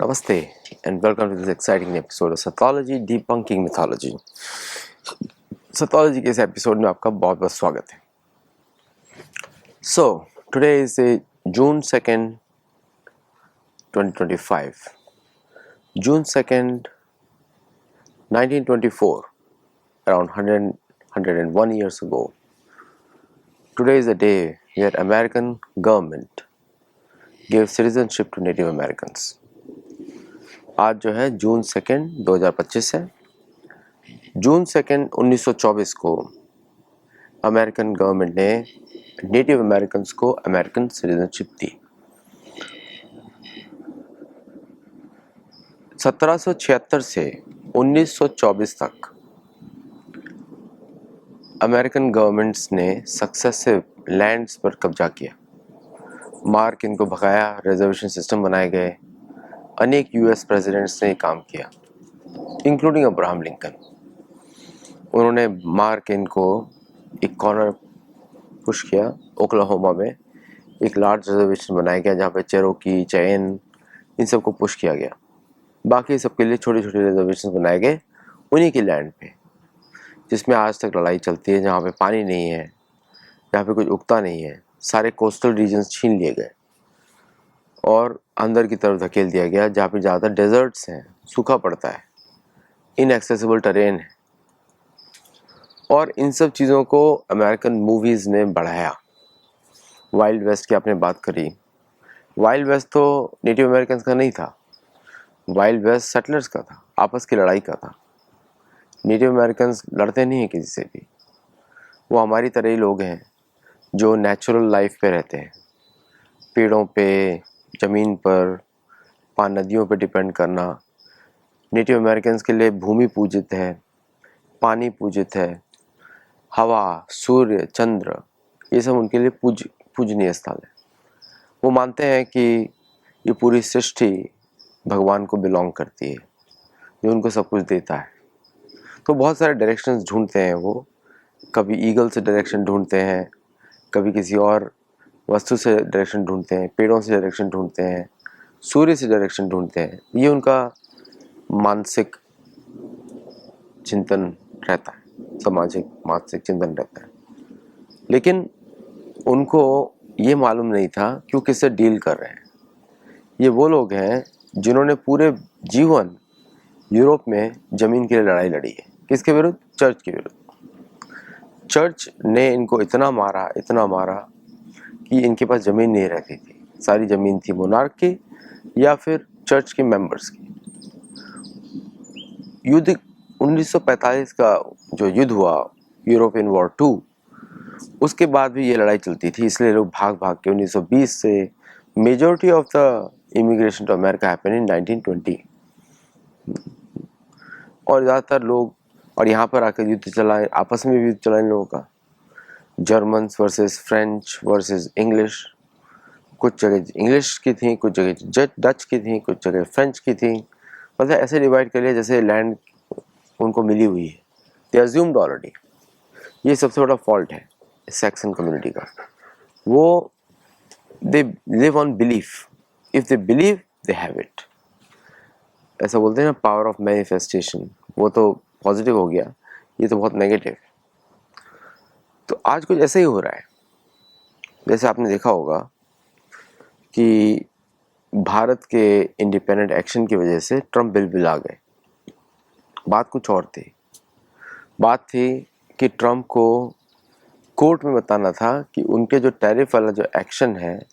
Namaste and welcome to this exciting episode of Sathology Debunking Mythology. Sathology के इस episode में आपका बहुत बहुत स्वागत है. So today is June 2nd, 2025. June 2nd, 1924, around 101 years ago. Today is the day where American government gave citizenship to Native Americans. आज जो है जून 2nd, 2025 है. जून 2nd, 1924 को अमेरिकन गवर्नमेंट ने नेटिव अमेरिकन्स को अमेरिकन सिटीजनशिप दी. 1776 से 1924 तक अमेरिकन गवर्नमेंट्स ने सक्सेसिव लैंड्स पर कब्जा किया. मार्क इनको भगाया, रिजर्वेशन सिस्टम बनाए गए. अनेक यूएस प्रेसिडेंट्स ने काम किया, इंक्लूडिंग अब्राहम लिंकन. उन्होंने मार्क इनको एक कॉर्नर पुश किया. ओक्लाहोमा में एक लार्ज रिजर्वेशन बनाया गया जहाँ पे चेरोकी, चैन, इन सबको पुश किया गया. बाकी सबके लिए छोटे छोटे रिजर्वेशन बनाए गए उन्हीं की लैंड पे, जिसमें आज तक लड़ाई चलती है. जहाँ पे पानी नहीं है, जहाँ पे कुछ उगता नहीं है, सारे कोस्टल रीजन्स छीन लिए गए और अंदर की तरफ धकेल दिया गया, जहाँ पे ज़्यादातर डेजर्ट्स हैं, सूखा पड़ता है, इनएक्सेसिबल टेरेन है. और इन सब चीज़ों को अमेरिकन मूवीज़ ने बढ़ाया. वाइल्ड वेस्ट की आपने बात करी. वाइल्ड वेस्ट तो नेटिव अमेरिकन का नहीं था. वाइल्ड वेस्ट सेटलर्स का था, आपस की लड़ाई का था. नेटिव अमेरिकन लड़ते नहीं हैं किसी से भी. वो हमारी तरह ही लोग हैं जो नेचुरल लाइफ पे रहते हैं. पेड़ों पे, ज़मीन पर, नदियों पे डिपेंड करना. नेटिव अमेरिकन के लिए भूमि पूजित है, पानी पूजित है, हवा, सूर्य, चंद्र, ये सब उनके लिए पूजनीय स्थल है. वो मानते हैं कि ये पूरी सृष्टि भगवान को बिलोंग करती है, जो उनको सब कुछ देता है. तो बहुत सारे डायरेक्शंस ढूंढते हैं वो. कभी ईगल से डायरेक्शन ढूंढते हैं, कभी किसी और वस्तु से डायरेक्शन ढूंढते हैं, पेड़ों से डायरेक्शन ढूंढते हैं, सूर्य से डायरेक्शन ढूंढते हैं. ये उनका मानसिक चिंतन रहता है, सामाजिक मानसिक चिंतन रहता है. लेकिन उनको ये मालूम नहीं था कि वो किससे डील कर रहे हैं. ये वो लोग हैं जिन्होंने पूरे जीवन यूरोप में ज़मीन के लिए लड़ाई लड़ी है. किसके विरुद्ध? चर्च के विरुद्ध. चर्च ने इनको इतना मारा कि इनके पास ज़मीन नहीं रहती थी. सारी ज़मीन थी मोनार्क की या फिर चर्च के मेंबर्स की. युद्ध 1945 का जो युद्ध हुआ, यूरोपियन वॉर 2, उसके बाद भी ये लड़ाई चलती थी. इसलिए लोग भाग भाग के 1920 से majority of the immigration to America happen in 1920. और ज़्यादातर लोग और यहाँ पर आकर युद्ध चलाए, आपस में भी युद्ध चला इन लोगों का. Germans versus French versus English. कुछ जगह इंग्लिश की थी, कुछ जगह डच की थी, कुछ जगह फ्रेंच की थी. मतलब ऐसे डिवाइड कर लिया जैसे लैंड उनको मिली हुई है. दे अज्यूम्ड ऑलरेडी. ये सबसे बड़ा फॉल्ट है सैक्सन कम्युनिटी का. वो they live on belief. If they believe they have it. ऐसा बोलते हैं ना, पावर ऑफ मैनिफेस्टेशन. वो तो पॉजिटिव हो गया, ये तो बहुत नेगेटिव. तो आज कुछ ऐसा ही हो रहा है. जैसे आपने देखा होगा कि भारत के इंडिपेंडेंट एक्शन की वजह से ट्रम्प बिल आ गए. बात कुछ और थी. बात थी कि ट्रम्प को कोर्ट में बताना था कि उनके जो टैरिफ वाला जो एक्शन है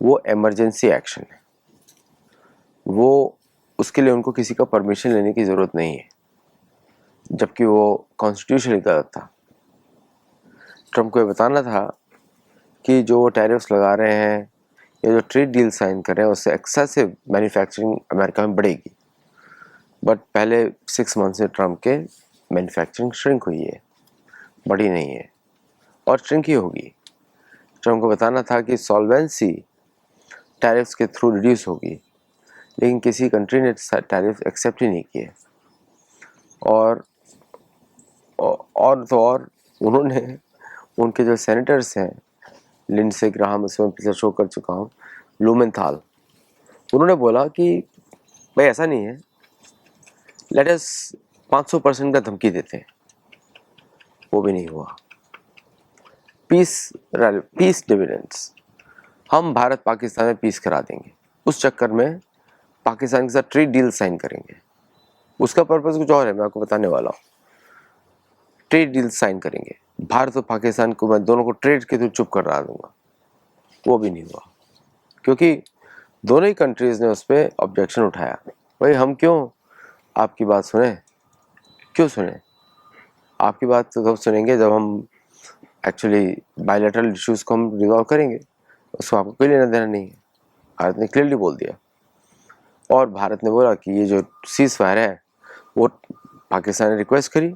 वो इमरजेंसी एक्शन है. वो उसके लिए उनको किसी का परमिशन लेने की ज़रूरत नहीं है, जबकि वो कॉन्स्टिट्यूशनली गलत था. ट्रम्प को ये बताना था कि जो टैरिफ्स लगा रहे हैं या जो ट्रेड डील साइन कर रहे हैं उससे एक्सेसिव मैन्युफैक्चरिंग अमेरिका में बढ़ेगी. बट पहले 6 मंथ से ट्रम्प के मैन्युफैक्चरिंग श्रिंक हुई है, बढ़ी नहीं है, और श्रिंक ही होगी. ट्रम्प को बताना था कि सॉल्वेंसी टैरिफ्स के थ्रू रिड्यूस होगी, लेकिन किसी कंट्री ने टैरिफ एक्सेप्ट ही नहीं किए. और उन्होंने उनके जो सेनेटर्स हैं, लिंडसे ग्राहम, इसमें पिछले शो कर चुका हूँ, ब्लूमेंथाल, उन्होंने बोला कि भाई ऐसा नहीं है, लेट अस 500% का धमकी देते हैं, वो भी नहीं हुआ। पीस डिविडेंड्स, हम भारत पाकिस्तान में पीस करा देंगे, उस चक्कर में पाकिस्तान के साथ ट्रेड डील साइन करेंगे। उसका पर्पस कुछ और है, मैं आपको बताने वाला हूँ। ट्रेड डील साइन करेंगे, भारत और पाकिस्तान को मैं दोनों को ट्रेड के थ्रू चुप करा दूंगा, वो भी नहीं हुआ, क्योंकि दोनों ही कंट्रीज ने उस पर ऑब्जेक्शन उठाया। भाई हम क्यों आपकी बात सुने, क्यों सुने? आपकी बात तो तब सुनेंगे जब हम एक्चुअली बायलैटरल इश्यूज को हम रिजॉल्व करेंगे, उसको आपको कोई लेना देना नहीं है। भारत ने क्लियरली बोल दिया, और भारत ने बोला कि ये जो सीज फायर है वो पाकिस्तान ने रिक्वेस्ट करी,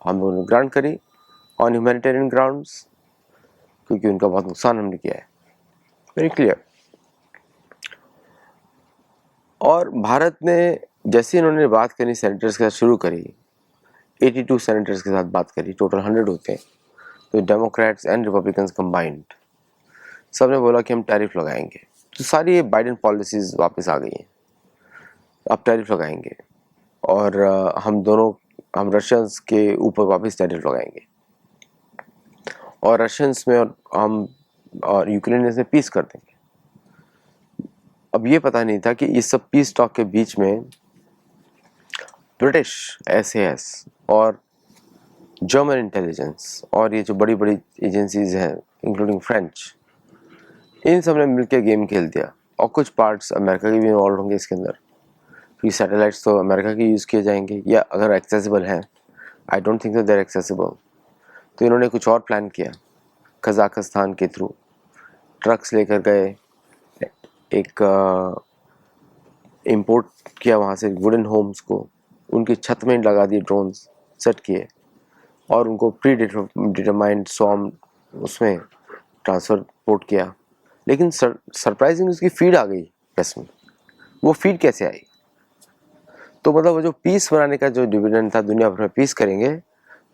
हम लोगों ने ग्रांट करी ऑन ह्यूमैनिटेरियन ग्राउंड्स, क्योंकि उनका बहुत नुकसान हमने किया है, वेरी क्लियर। और भारत ने जैसे इन्होंने बात करनी सेनेटर्स के साथ शुरू करी, 82 सेनेटर्स के साथ बात करी, टोटल 100 होते हैं, तो डेमोक्रेट्स एंड रिपब्लिकन्स कंबाइंड सब ने बोला कि हम टैरिफ लगाएंगे। तो सारी ये बाइडेन पॉलिसीज वापस आ गई हैं, अब टैरिफ लगाएंगे, और हम रशियंस के ऊपर वापस टैरिफ लगाएंगे, और रशियंस में और यूक्रेनियंस में पीस कर देंगे। अब ये पता नहीं था कि इस सब पीस टॉक के बीच में ब्रिटिश SAS और जर्मन इंटेलिजेंस और ये जो बड़ी बड़ी एजेंसीज हैं इंक्लूडिंग फ्रेंच, इन सब ने मिलकर गेम खेल दिया, और कुछ पार्ट्स अमेरिका के भी इन्वॉल्व होंगे इसके अंदर, क्योंकि सैटेलाइट्स तो अमेरिका के यूज़ किए जाएंगे, या अगर एक्सेसिबल हैं, I don't think there accessible. तो इन्होंने कुछ और प्लान किया, कजाकिस्तान के थ्रू ट्रक्स लेकर गए, एक इंपोर्ट किया वहाँ से वुडन होम्स को, उनकी छत में लगा दिए ड्रोन्स सेट किए, और उनको प्री डिटरमाइंड सॉम उसमें ट्रांसफ़र पोर्ट किया। लेकिन सरप्राइजिंग उसकी फीड आ गई प्रेस में। वो फीड कैसे आई? तो मतलब वो जो पीस बनाने का जो डिविडेंड था, दुनिया भर में पीस करेंगे,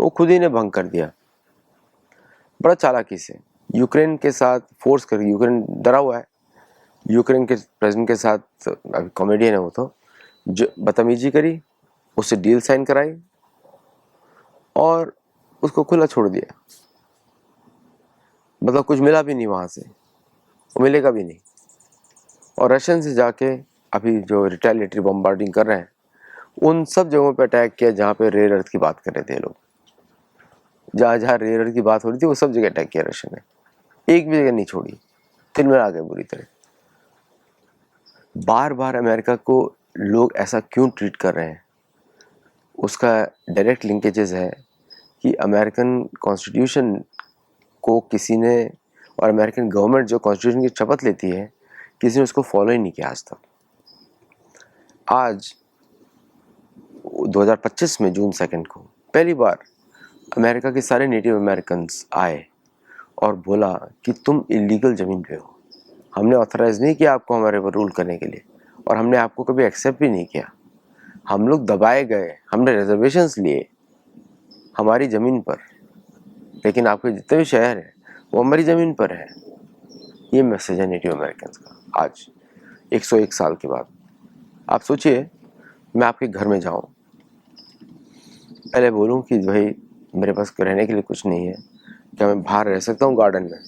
वो खुद ही ने भंग कर दिया बड़ा चालाकी से। यूक्रेन के साथ फोर्स कर, यूक्रेन डरा हुआ है, यूक्रेन के प्रेसिडेंट के साथ अभी कॉमेडियन है वो, तो जो बदतमीजी करी, उससे डील साइन कराई और उसको खुला छोड़ दिया। मतलब कुछ मिला भी नहीं वहाँ से, वो मिलेगा भी नहीं। और रशियन से जाके अभी जो रिटेलिएटरी बम्बार्डिंग कर रहे हैं, उन सब जगहों पे अटैक किया जहाँ पे रेयर अर्थ की बात कर रहे थे लोग। जहाँ जहाँ रेयर अर्थ की बात हो रही थी वो सब जगह अटैक किया रशियन ने, एक भी जगह नहीं छोड़ी, तिलमिला गए बुरी तरह। बार बार अमेरिका को लोग ऐसा क्यों ट्रीट कर रहे हैं, उसका डायरेक्ट लिंकेजेस है कि अमेरिकन कॉन्स्टिट्यूशन को किसी ने, और अमेरिकन गवर्नमेंट जो कॉन्स्टिट्यूशन की शपथ लेती है, किसी ने उसको फॉलो ही नहीं किया आज तक। आज 2025 में जून 2 को पहली बार अमेरिका के सारे नेटिव अमेरिकन्स आए और बोला कि तुम इलीगल ज़मीन पे हो, हमने ऑथराइज नहीं किया आपको हमारे ऊपर रूल करने के लिए, और हमने आपको कभी एक्सेप्ट भी नहीं किया। हम लोग दबाए गए, हमने रिजर्वेशंस लिए हमारी ज़मीन पर, लेकिन आपके जितने भी शहर हैं वो हमारी ज़मीन पर है। ये मैसेज है नेटिव अमेरिकन्स का आज 101 साल के बाद। आप सोचिए, मैं आपके घर में जाऊं, पहले बोलूं कि भाई मेरे पास रहने के लिए कुछ नहीं है, क्या मैं बाहर रह सकता हूँ गार्डन में?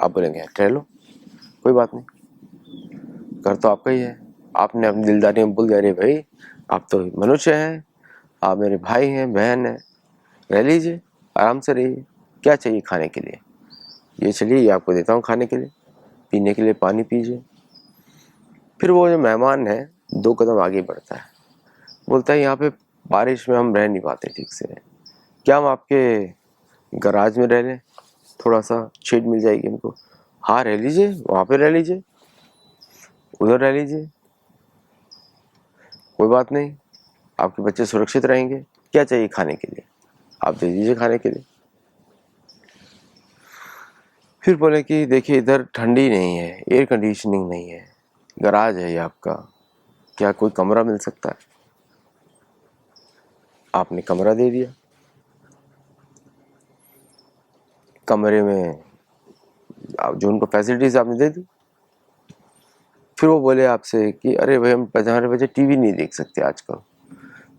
आप बोलेंगे रह लो, कोई बात नहीं, घर तो आपका ही है। आपने अपनी दिलदारी में बोल दिया, अरे भाई आप तो मनुष्य हैं, आप मेरे भाई हैं, बहन हैं, रह लीजिए, आराम से रहिए, क्या चाहिए खाने के लिए, ये चलिए ये आपको देता हूँ खाने के लिए, पीने के लिए पानी पीजिए। फिर वो जो मेहमान है 2 कदम आगे बढ़ता है, बोलता है यहाँ पे बारिश में हम रह नहीं पाते ठीक से, क्या हम आपके गराज में रह लें, थोड़ा सा शेड मिल जाएगी हमको? हाँ रह लीजिए, वहाँ पे रह लीजिए, उधर रह लीजिए, कोई बात नहीं, आपके बच्चे सुरक्षित रहेंगे। क्या चाहिए खाने के लिए, आप दे दीजिए खाने के लिए। फिर बोले कि देखिए इधर ठंडी नहीं है, एयर कंडीशनिंग नहीं है, गराज है ये आपका, क्या कोई कमरा मिल सकता है? आपने कमरा दे दिया, कमरे में आप जो उनको फैसिलिटीज आपने दे दी। फिर वो बोले आपसे कि अरे भाई हमारे बच्चे टीवी नहीं देख सकते आजकल,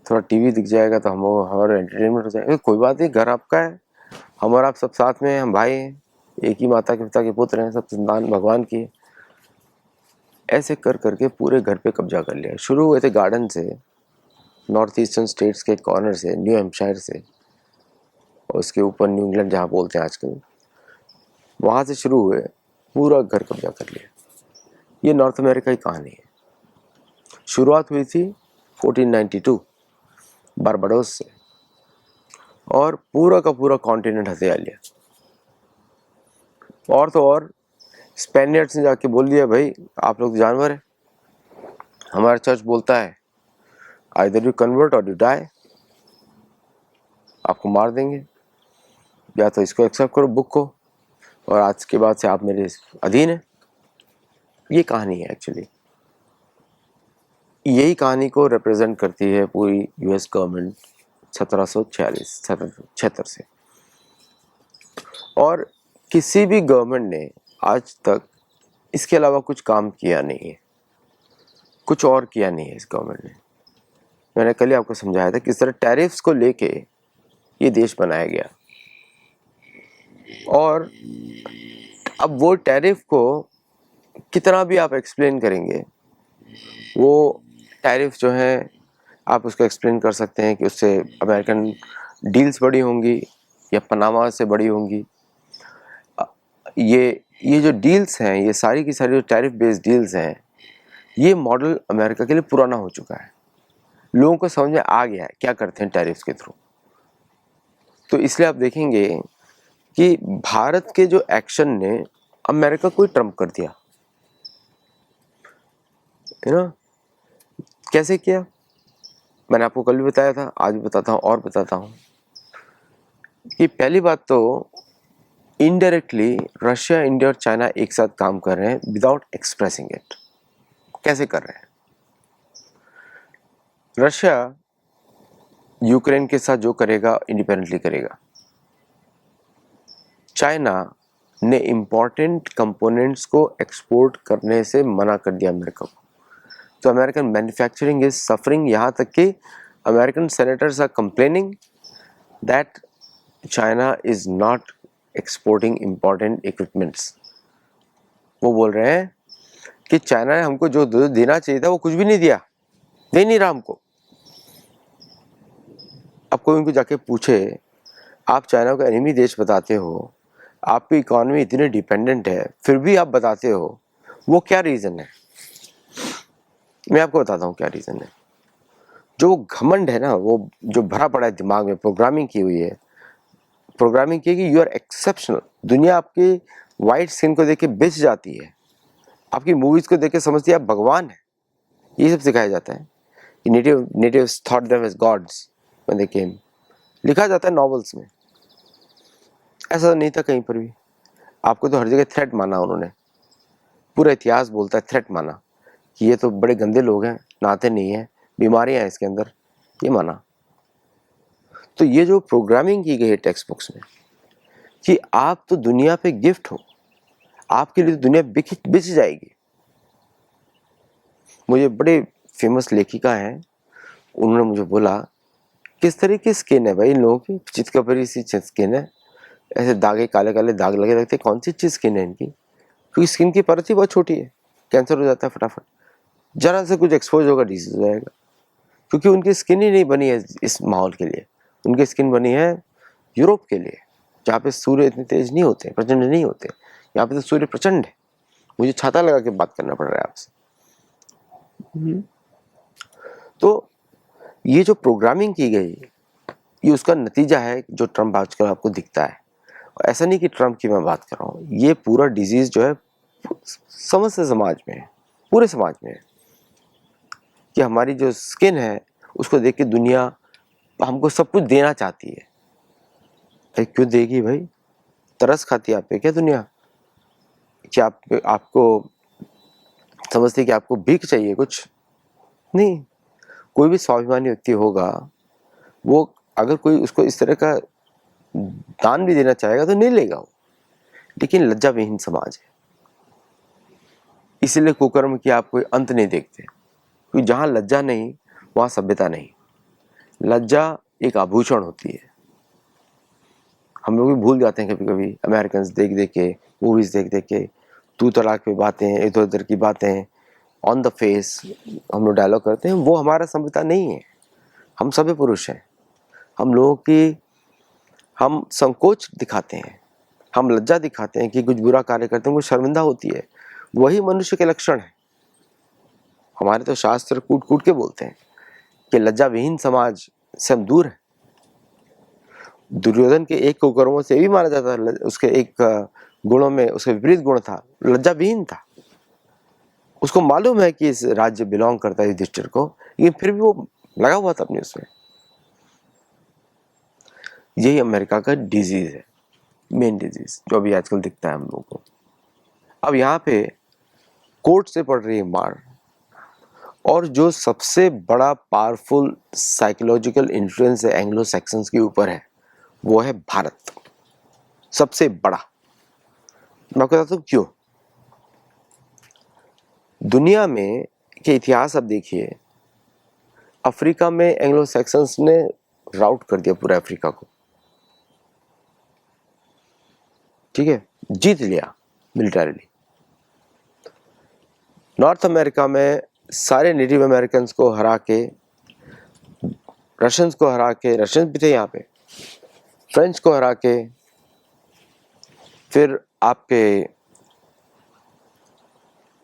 थोड़ा टीवी दिख जाएगा तो हम हमारा एंटरटेनमेंट हो जाएगा। कोई बात नहीं, घर आपका है, हम और आप सब साथ में हैं, हम भाई हैं, एक ही माता के पिता के पुत्र हैं, सब संतान भगवान की है। ऐसे कर करके पूरे घर पे कब्जा कर लिया। शुरू हुए थे गार्डन से, नॉर्थ ईस्टर्न स्टेट्स के कॉर्नर से, न्यू हैम्पशायर से, और उसके ऊपर न्यू इंग्लैंड जहाँ बोलते हैं आजकल, वहाँ से शुरू हुए, पूरा घर कब्जा कर लिया। ये नॉर्थ अमेरिका की कहानी है। शुरुआत हुई थी 1492 बारबाडोस से, और पूरा का पूरा कॉन्टिनेंट हथिया लिया। और तो और स्पेनियर्ड्स ने जाके बोल दिया, भाई आप लोग जानवर हैं, हमारा चर्च बोलता है आइदर यू कन्वर्ट और यू डाई, आपको मार देंगे, या तो इसको एक्सेप्ट करो बुक को, और आज के बाद से आप मेरे अधीन हैं। ये कहानी है एक्चुअली। यही कहानी को रिप्रेजेंट करती है पूरी यूएस गवर्नमेंट 1776 से। और किसी भी गवर्नमेंट ने आज तक इसके अलावा कुछ काम किया नहीं है, कुछ और किया नहीं है इस गवर्नमेंट ने। मैंने कल ही आपको समझाया था किस तरह टैरिफ्स को लेके ये देश बनाया गया, और अब वो टैरिफ को कितना भी आप एक्सप्लेन करेंगे, वो टैरिफ जो है आप उसको एक्सप्लेन कर सकते हैं कि उससे अमेरिकन डील्स बड़ी होंगी या पनामा से बड़ी होंगी। ये जो डील्स हैं, ये सारी की सारी जो टैरिफ बेस्ड डील्स हैं, ये मॉडल अमेरिका के लिए पुराना हो चुका है। लोगों को समझ में आ गया है क्या करते हैं टैरिफ्स के थ्रू। तो इसलिए आप देखेंगे कि भारत के जो एक्शन ने अमेरिका को ही ट्रम्प कर दिया, है ना। कैसे किया, मैंने आपको कल भी बताया था, आज भी बताता हूँ और बताता हूँ कि पहली बात तो इनडायरेक्टली रशिया, इंडिया और चाइना एक साथ काम कर रहे हैं विदाउट एक्सप्रेसिंग इट। कैसे कर रहे हैं? रशिया यूक्रेन के साथ जो करेगा इंडिपेंडेंटली करेगा। चाइना ने इंपॉर्टेंट कंपोनेंट्स को एक्सपोर्ट करने से मना कर दिया अमेरिका को। तो अमेरिकन मैन्युफैक्चरिंग इज सफरिंग, यहाँ तक कि American senators are complaining that China is not exporting important equipments. वो बोल रहे हैं कि चाइना ने हमको जो देना चाहिए था वो कुछ भी नहीं दिया, दे नहीं रहा हमको। अब कोई उनको जाके पूछे, आप चाइना को एनिमी देश बताते हो, आपकी इकोनॉमी इतनी डिपेंडेंट है, फिर भी आप बताते हो, वो क्या रीज़न है? मैं आपको बताता हूँ क्या रीज़न है। जो घमंड है ना, वो जो भरा पड़ा है दिमाग में, प्रोग्रामिंग की हुई है, प्रोग्रामिंग की कि यू आर एक्सेप्शनल। दुनिया आपकी वाइट स्किन को देख के बेच जाती है, आपकी मूवीज़ को देख के समझती है आप भगवान है। ये सब सिखाया जाता है। Natives thought them as gods when they came, लिखा जाता है नॉवेल्स में। ऐसा नहीं था कहीं पर भी। आपको तो हर जगह थ्रेट माना उन्होंने, पूरा इतिहास बोलता है थ्रेट माना कि ये तो बड़े गंदे लोग हैं, नहाते नहीं हैं, बीमारियां हैं इसके अंदर, ये माना। तो ये जो प्रोग्रामिंग की गई है टेक्स्ट बुक्स में कि आप तो दुनिया पे गिफ्ट हो, आपके लिए तो दुनिया बिक जाएगी। मुझे बड़े फेमस लेखिका हैं, उन्होंने मुझे बोला किस तरह की स्किन है भाई इन लोगों की, चितकबरी सी स्किन है, ऐसे दागे काले काले दाग लगे रहते, कौन सी चीज स्किन है इनकी? क्योंकि स्किन की परत ही बहुत छोटी है, कैंसर हो जाता है फटाफट, जरा से कुछ एक्सपोज होगा डिजीज हो जाएगा। क्योंकि उनकी स्किन ही नहीं बनी है इस माहौल के लिए, उनकी स्किन बनी है यूरोप के लिए, जहाँ पे सूर्य इतने तेज नहीं होते, प्रचंड नहीं होते। यहाँ पे तो सूर्य प्रचंड है, मुझे छाता लगा के बात करना पड़ रहा है आपसे। तो ये जो प्रोग्रामिंग की गई, ये उसका नतीजा है जो ट्रम्प आजकल आपको दिखता है। और ऐसा नहीं कि ट्रम्प की मैं बात कर रहा हूँ, ये पूरा डिजीज जो है समस्त समाज में है, पूरे समाज में है कि हमारी जो स्किन है उसको देख के दुनिया हमको सब कुछ देना चाहती है। भाई क्यों देगी भाई? तरस खाती है आप पे क्या दुनिया? क्या आपको समझती है कि आपको भीख चाहिए? कुछ नहीं। कोई भी स्वाभिमानी व्यक्ति होगा, वो अगर कोई उसको इस तरह का दान भी देना चाहेगा तो नहीं लेगा वो। लेकिन लज्जा विहीन समाज है, इसीलिए कुकर्म की आप कोई अंत नहीं देखते, क्योंकि जहाँ लज्जा नहीं वहाँ सभ्यता नहीं। लज्जा एक आभूषण होती है। हम लोग भी भूल जाते हैं कभी कभी, अमेरिकन देख देख के, मूवीज देख देख के, तू तलाक पे बातें, इधर उधर की बातें, ऑन द फेस हम लोग डायलॉग करते हैं, वो हमारा सभ्यता नहीं है। हम सभ्य पुरुष हैं। हम लोगों की हम संकोच दिखाते हैं, हम लज्जा दिखाते हैं कि कुछ बुरा कार्य करते हैं, कुछ शर्मिंदा होती है। वही मनुष्य के लक्षण है। हमारे तो शास्त्र कूट कूट के बोलते हैं कि लज्जा विहीन समाज से हम दूर है। दुर्योधन के एक कुकर्मों से भी माना जाता है, उसके एक गुणों में उसके विपरीत गुण था, लज्जा विहीन था। उसको मालूम है कि इस राज्य बिलोंग करता है युधिष्ठिर को, लेकिन फिर भी वो लगा हुआ था अपने उसमें। यही अमेरिका का डिजीज है, मेन डिजीज जो अभी आजकल दिखता है हम लोगों को। अब यहाँ पे कोर्ट से पड़ रही है मार, और जो सबसे बड़ा पावरफुल साइकोलॉजिकल इन्फ्लुएंस है एंग्लो सैक्सन्स के ऊपर है, वो है भारत। सबसे बड़ा। मैं आपको बताता हूँ क्यों। दुनिया में के इतिहास आप देखिए, अफ्रीका में एंग्लो सैक्सन्स ने राउट कर दिया पूरा अफ्रीका को, ठीक है, जीत लिया मिलिटरीली। नॉर्थ अमेरिका में सारे नेटिव अमेरिकन को हरा के, रशियंस को हरा के, रशियंस भी थे यहाँ पे, फ्रेंच को हरा के, फिर आपके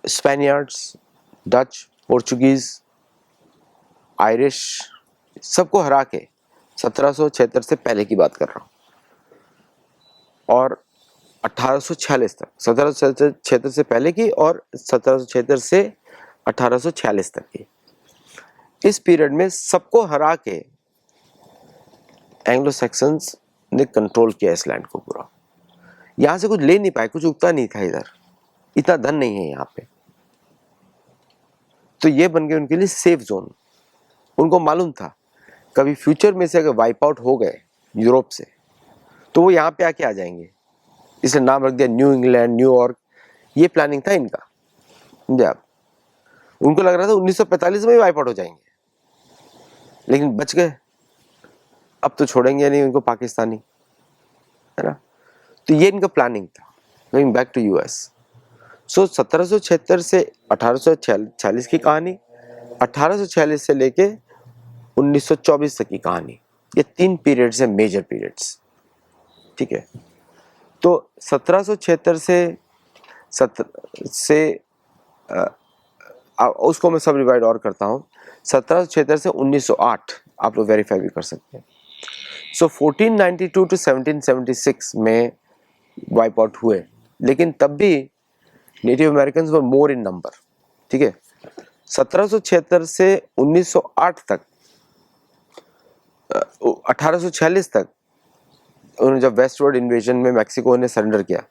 स्पेनियर्ड्स, डच, पोर्चुगीज, आयरिश, सबको हरा के 1776 से पहले की बात कर रहा हूँ, और 1846 तक, 1776 से पहले की और 1776 से 1846 तक की, इस पीरियड में सबको हरा के एंग्लो सैक्सन्स ने कंट्रोल किया इस लैंड को पूरा। यहाँ से कुछ ले नहीं पाए, कुछ उगता नहीं था इधर, इतना धन नहीं है यहाँ पे, तो ये बन गए उनके लिए सेफ जोन। उनको मालूम था कभी फ्यूचर में से अगर वाइप आउट हो गए यूरोप से, तो वो यहाँ पे आके आ जाएंगे, इसलिए नाम रख दिया न्यू इंग्लैंड, न्यूयॉर्क। ये प्लानिंग था इनका, समझे आप। उनको लग रहा था 1945 में ही वाइप आउट हो जाएंगे, लेकिन बच गए। अब तो छोड़ेंगे नहीं उनको पाकिस्तानी, है ना। तो ये इनका प्लानिंग था। गोइंग बैक टू यूएस, सो 1776 से 1846 की कहानी, 1846 से लेके 1924 तक की कहानी, ये 3 पीरियड्स है, मेजर पीरियड्स, ठीक है। तो 1776 से उसको मैं सब डिवाइड और करता हूँ। 1776 से 1908 आप लोग वेरीफाई भी कर सकते हैं। सो 1492 टू 1776 में वाइप आउट हुए, लेकिन तब भी नेटिव अमेरिकन वर मोर इन नंबर, ठीक है। 1776 से 1908 तक, 1846 तक, उन्होंने जब वेस्टवर्ड इन्वेजन में मैक्सिको ने सरेंडर किया,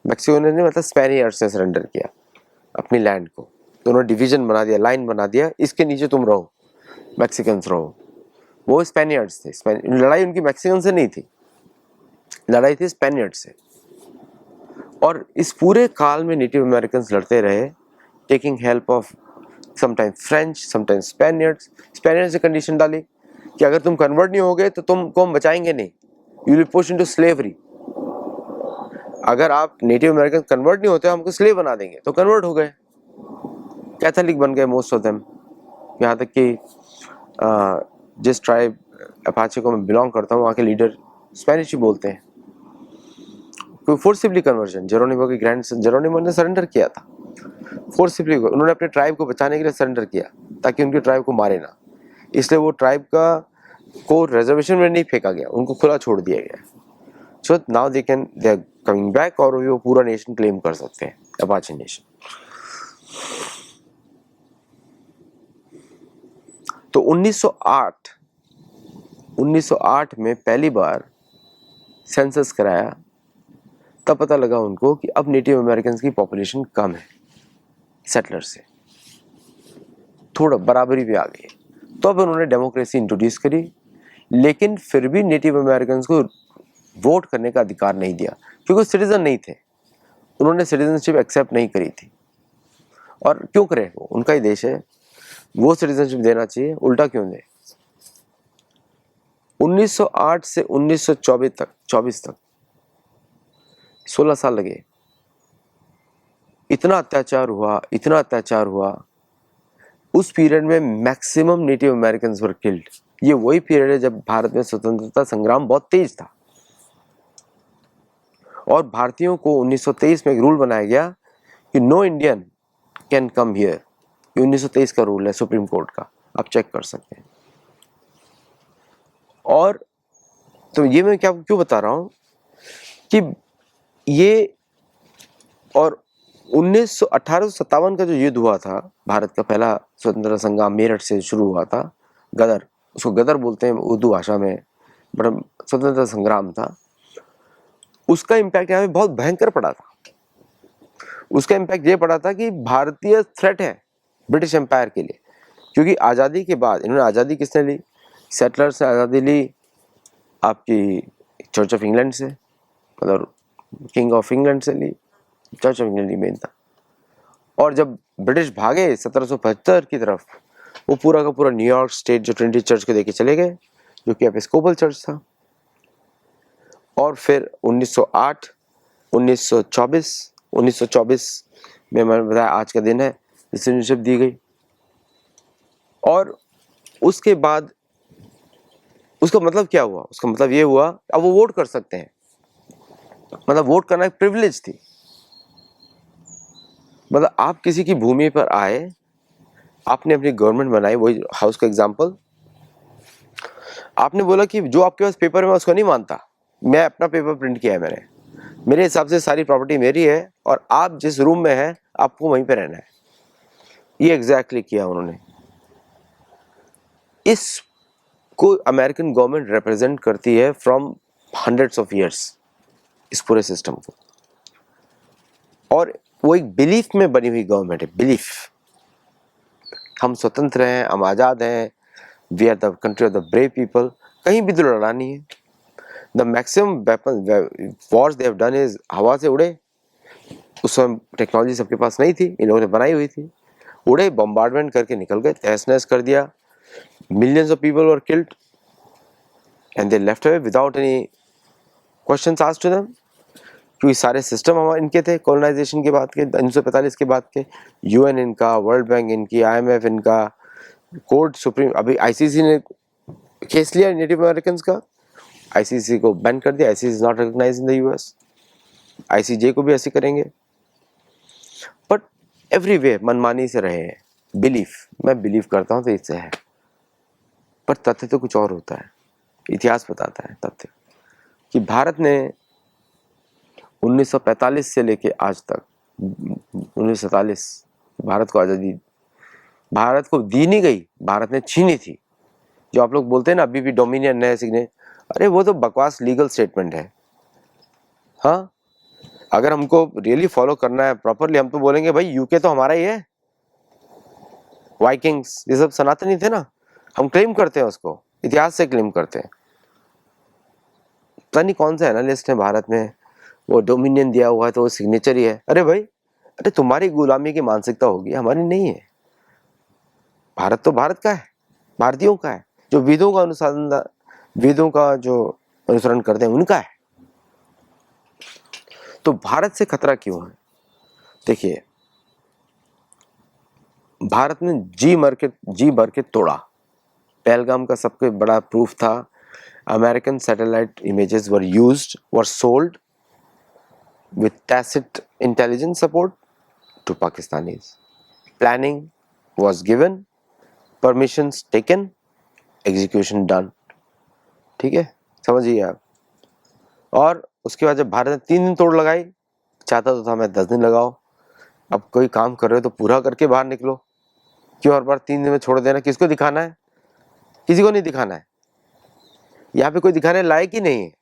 मैक्सिको ने मतलब स्पेनियर्ड्स ने सरेंडर किया अपनी लैंड को, तो उन्होंने डिवीजन बना दिया, लाइन बना दिया, इसके नीचे तुम रहो, मैक्सिकन्स रहो। वो स्पेनियर्ड्स थे, लड़ाई उनकी मैक्सिकन से नहीं थी, लड़ाई थी स्पेनियर्ड से। और इस पूरे काल में नेटिव अमेरिकन लड़ते रहे, taking help of sometimes French, sometimes Spaniards. Spaniards ने कंडीशन डाली कि अगर तुम कन्वर्ट नहीं होगे तो तुमको हम बचाएंगे नहीं, you will push into slavery. अगर आप नेटिव अमेरिकन कन्वर्ट नहीं होते हमको स्लेव बना देंगे, तो कन्वर्ट हो गए, कैथोलिक बन गए मोस्ट ऑफ देम। यहाँ तक कि जिस ट्राइब अपाचे को मैं बिलोंग करता हूँ, वहाँ के लीडर स्पेनिश ही बोलते हैं। कोई फोर्सिबली कन्वर्जन, जेरोनिमो के ग्रैंडसन जेरोनिमो ने सरेंडर किया था फोर्सिबली, उन्होंने अपने ट्राइब को बचाने के लिए सरेंडर किया ताकि उनके ट्राइब को मारे ना, इसलिए वो ट्राइब का को रिजर्वेशन में नहीं फेंका गया, उनको खुला छोड़ दिया गया। So now they are coming back, और वो पूरा नेशन क्लेम कर सकते हैं, अपाचे नेशन। तो 1908 में पहली बार सेंसस कराया, तब पता लगा उनको कि अब नेटिव अमेरिकन की पॉपुलेशन कम है सेटलर से, थोड़ा बराबरी पे आ गई। तो अब उन्होंने डेमोक्रेसी इंट्रोड्यूस करी, लेकिन फिर भी नेटिव अमेरिकन को वोट करने का अधिकार नहीं दिया, क्योंकि वो सिटीजन नहीं थे, उन्होंने सिटीजनशिप एक्सेप्ट नहीं करी थी। और क्यों करे, वो उनका ही देश है, वो सिटीजनशिप देना चाहिए, उल्टा क्यों दे। 1908 से 1924 तक 16 साल लगे। इतना अत्याचार हुआ। उस पीरियड में maximum native Americans were killed. ये वही पीरियड है जब भारत में स्वतंत्रता संग्राम बहुत तेज था, और भारतीयों को 1923 में एक रूल बनाया गया कि no Indian can come here. ये 1923 का रूल है सुप्रीम कोर्ट का, आप चेक कर सकते हैं। और तो ये मैं क्या क्यों बता रहा हूं कि ये, और 1857 का जो युद्ध हुआ था, भारत का पहला स्वतंत्रता संग्राम मेरठ से शुरू हुआ था, गदर, उसको गदर बोलते हैं उर्दू भाषा में, बड़ा स्वतंत्रता संग्राम था। उसका इम्पैक्ट यहाँ पे बहुत भयंकर पड़ा था। उसका इम्पैक्ट ये पड़ा था कि भारतीय थ्रेट है ब्रिटिश एम्पायर के लिए, क्योंकि आज़ादी के बाद इन्होंने आज़ादी किसने ली, सेटलर्स ने आज़ादी ली आपकी चर्च ऑफ इंग्लैंड से, मतलब किंग ऑफ इंग्लैंड से ली, चर्च ऑफ इंग्लैंड ही मेन था। और जब ब्रिटिश भागे 1775 की तरफ, वो पूरा का पूरा न्यूयॉर्क स्टेट जो ट्रिनिटी चर्च को देके चले गए, जो कि एपिस्कोपल चर्च था। और फिर 1908, 1924 में मैंने बताया आज का दिन है, सिटीजनशिप दी गई। और उसके बाद उसका मतलब क्या हुआ, उसका मतलब ये हुआ अब वो वोट कर सकते हैं, मतलब वोट करना एक प्रिविलेज थी। मतलब आप किसी की भूमि पर आए, आपने अपनी गवर्नमेंट बनाई, वही हाउस का एग्जांपल, आपने बोला कि जो आपके पास पेपर में उसको नहीं मानता, मैं अपना पेपर प्रिंट किया है मैंने, मेरे हिसाब से सारी प्रॉपर्टी मेरी है, और आप जिस रूम में हैं आपको वहीं पे रहना है। ये एग्जैक्टली किया उन्होंने। इसको अमेरिकन गवर्नमेंट रिप्रेजेंट करती है फ्रॉम हंड्रेड्स ऑफ ईयर्स, इस पूरे सिस्टम को। और वो एक बिलीफ में बनी हुई गवर्नमेंट है, बिलीफ, हम स्वतंत्र हैं, हम आज़ाद हैं, we are the country of the brave people, कहीं भी तो लड़ा नहीं है। The maximum weapon wars they have done is हवा से उड़े, उस समय टेक्नोलॉजी सबके पास नहीं थी, इन लोगों ने बनाई हुई थी, उड़े, बम्बार्डमेंट करके निकल गए, तहस नहस कर दिया, millions of people were killed and they left away without any questions asked to them, क्योंकि सारे सिस्टम हमारे इनके थे कॉलोनाइजेशन के बाद के, 1945 के बाद के, यूएन इनका, वर्ल्ड बैंक इनकी, आईएमएफ इनका, कोर्ट सुप्रीम, अभी आईसीसी ने केस लिया नेटिव अमेरिकन का, आईसीसी को बैन कर दिया, ICC is not recognised in the US, ICJ को भी ऐसे करेंगे। बट एवरी वे मनमानी से रहे हैं, बिलीफ, मैं बिलीव करता हूँ तो इससे है, पर तथ्य तो कुछ और होता है। इतिहास बताता है तथ्य कि भारत ने 1945 से लेके आज तक, 1947 भारत को आज़ादी, भारत को दी नहीं गई, भारत ने छीनी थी। जो आप लोग बोलते हैं ना अभी भी डोमिनियन है सिग्ने, अरे वो तो बकवास लीगल स्टेटमेंट है। हाँ, अगर हमको रियली फॉलो करना है प्रॉपरली, हम तो बोलेंगे भाई यूके तो हमारा ही है, वाइकिंग्स ये सब सनातनी थे ना, हम क्लेम करते हैं उसको, इतिहास से क्लेम करते हैं। पता नहीं कौन सा एनालिस्ट है भारत में, वो डोमिनियन दिया हुआ है तो वो सिग्नेचर ही है। अरे भाई, अरे तुम्हारी गुलामी की मानसिकता होगी, हमारी नहीं है। भारत तो भारत का है, भारतीयों का है, जो वेदों का अनुसंधान, वेदों का जो अनुसरण करते हैं उनका है। तो भारत से खतरा क्यों है? देखिए, भारत ने जी भर के तोड़ा। पहलगाम का सबसे बड़ा प्रूफ था, American satellite images were used, were sold with tacit intelligence support to Pakistanis. Planning was given, permissions taken, execution done. ठीक है, समझिए आप। और उसके बाद जब भारत ने 3 दिन तोड़ लगाई, चाहता तो था मैं 10 दिन लगाओ। अब कोई काम कर रहे हो तो पूरा करके बाहर निकलो, क्यों हर बार 3 दिन में छोड़ देना? किसको दिखाना है? किसी को नहीं दिखाना है। यहाँ पे कोई दिखाने लायक ही नहीं है।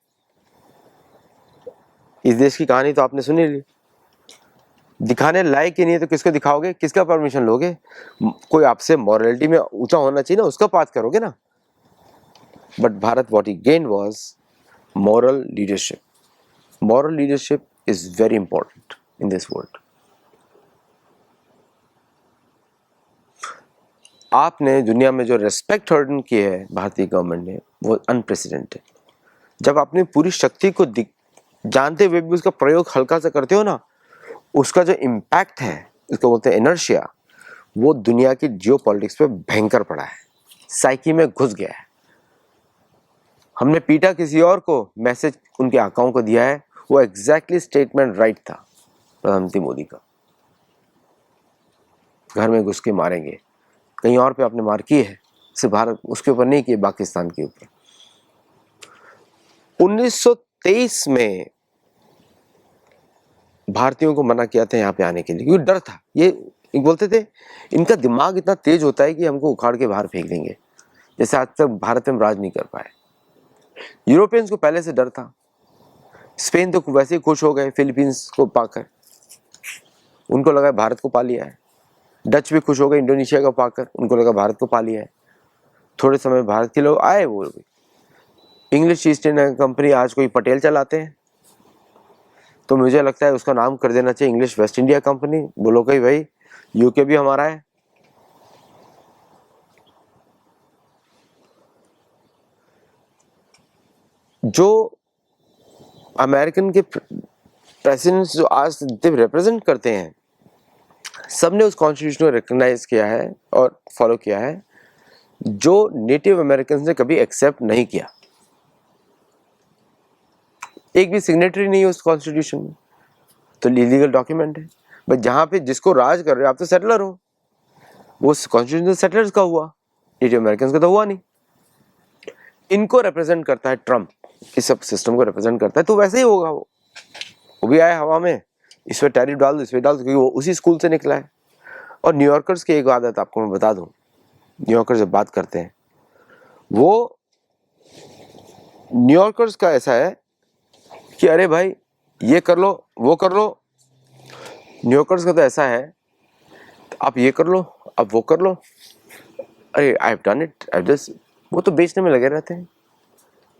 इस देश की कहानी तो आपने सुनी ली, दिखाने लायक ही नहीं है तो किसको दिखाओगे, किसका परमिशन लोगे? कोई आपसे मॉरलिटी में ऊंचा होना चाहिए ना, उसका बात करोगे ना। But Bharat what he gained was moral leadership. Moral leadership is very important in this world. आपने दुनिया में जो रेस्पेक्ट अर्न की है भारतीय गवर्नमेंट ने, वो अनप्रेसिडेंटेड। जब आपने पूरी शक्ति को जानते हुए भी उसका प्रयोग हल्का सा करते हो ना, उसका जो इम्पैक्ट है, इसको बोलते हैं इनर्शिया, वो दुनिया की जियोपॉलिटिक्स पे भयंकर पड़ा है, साइकी में घुस गया है। हमने पीटा किसी और को, मैसेज उनके आकाओं को दिया है, वो एग्जैक्टली स्टेटमेंट राइट था प्रधानमंत्री मोदी का। घर में घुस के मारेंगे, कहीं और पे आपने मार की है, सिर्फ भारत उसके ऊपर नहीं की, पाकिस्तान के ऊपर। 1923 में भारतीयों को मना किया था यहाँ पे आने के लिए, क्योंकि डर था। ये बोलते थे इनका दिमाग इतना तेज होता है कि हमको उखाड़ के बाहर फेंक देंगे, जैसे आज तक भारत में राज नहीं कर पाए। यूरोपियंस को पहले से डर था। स्पेन तो वैसे ही खुश हो गए फिलीपींस को पाकर, उनको लगा भारत को पा लिया है। डच भी खुश हो गए इंडोनेशिया को पाकर, उनको लगा भारत को पा लिया है। थोड़े समय भारत के लोग आए, वो इंग्लिश ईस्ट इंडिया कंपनी आज कोई पटेल चलाते हैं, तो मुझे लगता है उसका नाम कर देना चाहिए इंग्लिश वेस्ट इंडिया कंपनी। बोलो कहीं भाई यूके भी हमारा है। जो अमेरिकन के प्रेसिडेंट्स जो आज रिप्रेजेंट करते हैं, सबने उस कॉन्स्टिट्यूशन को रिकॉग्नाइज किया है और फॉलो किया है, जो नेटिव अमेरिकन ने कभी एक्सेप्ट नहीं किया। एक भी सिग्नेटरी नहीं है उस कॉन्स्टिट्यूशन में, तो लीगल डॉक्यूमेंट है। बट जहां पे जिसको राज कर रहे हो आप, तो सेटलर हो, वो कॉन्स्टिट्यूशन सेटलर्स का हुआ, नेटिव अमेरिकन का तो हुआ नहीं। इनको रिप्रेजेंट करता है ट्रम्प, इस सब सिस्टम को रिप्रेजेंट करता है, तो वैसे ही होगा। वो भी आया हवा में, इस पर टैरिफ डाल दो, इस पर डाल दो, क्योंकि वो उसी स्कूल से निकला है। और न्यूयॉर्कर्स की एक आदत आपको मैं बता दूं, न्यूयॉर्कर्स जब बात करते हैं, वो न्यूयॉर्कर्स का ऐसा है कि अरे भाई ये कर लो, वो कर लो। न्यूयॉर्कर्स का तो ऐसा है, आप ये कर लो, आप वो कर लो, अरे I have done it, I just, वो तो बेचने में लगे रहते हैं।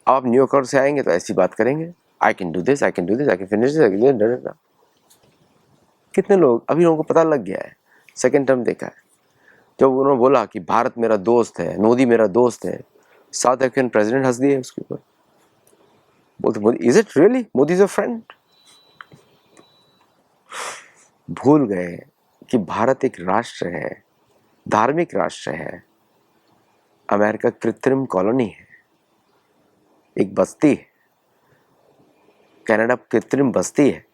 आप न्यूयॉर्कर से आएंगे तो ऐसी बात करेंगे, I can do this, I can do this, I can finish this, I can do this. कितने लोग, अभी लोगों को पता लग गया है, सेकेंड टर्म देखा है, जब उन्होंने बोला कि भारत मेरा दोस्त है, मोदी मेरा दोस्त है, साउथ अफ्रीकन प्रेसिडेंट हंस दिए उसके ऊपर, बोलते Modi is it really, Modi is a friend. भूल गए कि भारत एक राष्ट्र है, धार्मिक राष्ट्र है, अमेरिका कृत्रिम कॉलोनी है, एक बस्ती है, कनाडा कृत्रिम बस्ती है,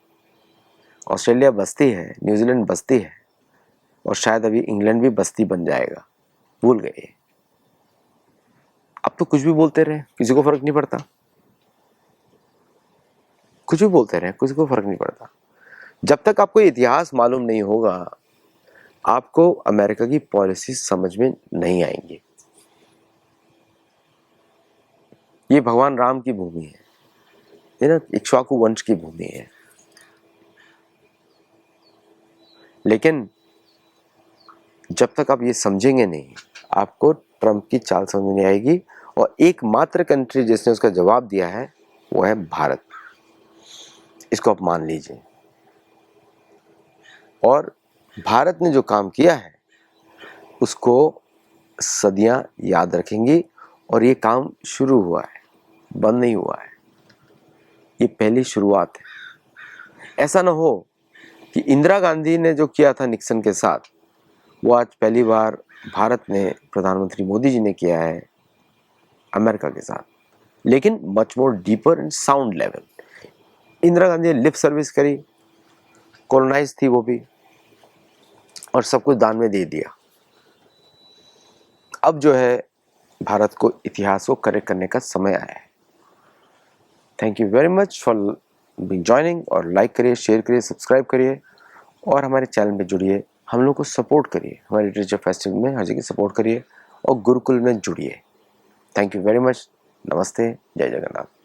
ऑस्ट्रेलिया बस्ती है, न्यूजीलैंड बस्ती है, और शायद अभी इंग्लैंड भी बस्ती बन जाएगा। भूल गए। अब तो कुछ भी बोलते रहे, किसी को फर्क नहीं पड़ता, कुछ भी बोलते रहे, किसी को फर्क नहीं पड़ता। जब तक आपको इतिहास मालूम नहीं होगा, आपको अमेरिका की पॉलिसी समझ में नहीं आएंगी। ये भगवान राम की भूमि है, ये ना इक्ष्वाकु वंश की भूमि है, लेकिन जब तक आप ये समझेंगे नहीं, आपको ट्रंप की चाल समझ नहीं आएगी। और एकमात्र कंट्री जिसने उसका जवाब दिया है वो है भारत, इसको आप मान लीजिए। और भारत ने जो काम किया है उसको सदियां याद रखेंगी। और ये काम शुरू हुआ है, बंद नहीं हुआ है, ये पहली शुरुआत है। ऐसा ना हो कि इंदिरा गांधी ने जो किया था निक्सन के साथ, वो आज पहली बार भारत ने, प्रधानमंत्री मोदी जी ने किया है अमेरिका के साथ, लेकिन much more deeper and sound level. Indira Gandhi ने लिप सर्विस करी, कॉलोनाइज थी वो भी, और सब कुछ दान में दे दिया। अब जो है भारत को, इतिहास को करेक्ट करने का समय आया है। Thank you very much for being joining. और लाइक करिए, शेयर करिए, सब्सक्राइब करिए, और हमारे चैनल में जुड़िए, हम लोग को सपोर्ट करिए, हमारे लिटरेचर फेस्टिवल में हर जगह सपोर्ट करिए, और गुरुकुल में जुड़िए। Thank you very much. नमस्ते, जय जगन्नाथ।